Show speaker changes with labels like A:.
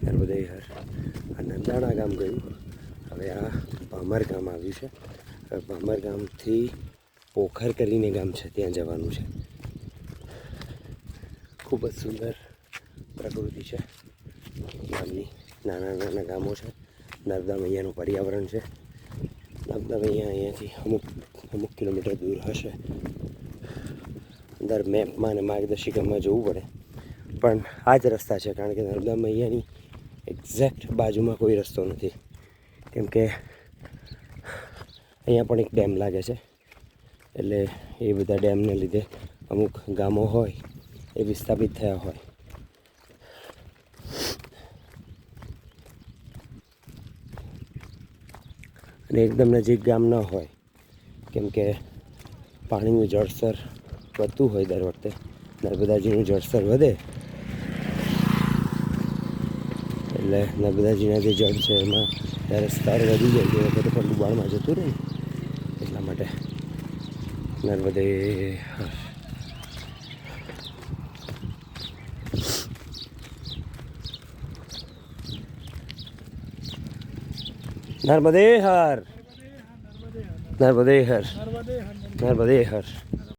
A: નર્મદે હર. આ નંદાણા ગામ ગયું. હવે આ ભામર ગામ આવ્યું છે. હવે ભામર ગામથી પોખર કરીને ગામ છે, ત્યાં જવાનું છે. ખૂબ જ સુંદર પ્રકૃતિ છે ગામની. નાના નાના ગામો છે. નર્મદા મૈયાનું પર્યાવરણ છે. નર્મદા મૈયા અહીંયાથી અમુક કિલોમીટર દૂર હશે. અંદર મેપમાં અને માર્ગદર્શિકામાં જોવું પડે, પણ આ જ રસ્તા છે. કારણ કે નર્મદા મૈયાની એક્ઝેક્ટ બાજુમાં કોઈ રસ્તો નથી, કેમ કે અહીંયા પણ એક ડેમ લાગે છે. એટલે એ બધા ડેમને લીધે અમુક ગામો હોય એ વિસ્થાપિત થયા હોય. અને એકદમ નજીક ગામ ન હોય, કેમ કે પાણીનું જળસ્તર વધતું હોય. દર વખતે નર્મદાજીનું જળસ્તર વધે એટલે નર્મદાજીના જે જળ છે એમાં જ્યારે સ્તર વધી જાય એ વખતે પણ ડુબાણમાં જતું રહે ને, એટલા માટે નર્મદે હર. નર્મદે હર. નર્મદે હર. નર્મદે હર.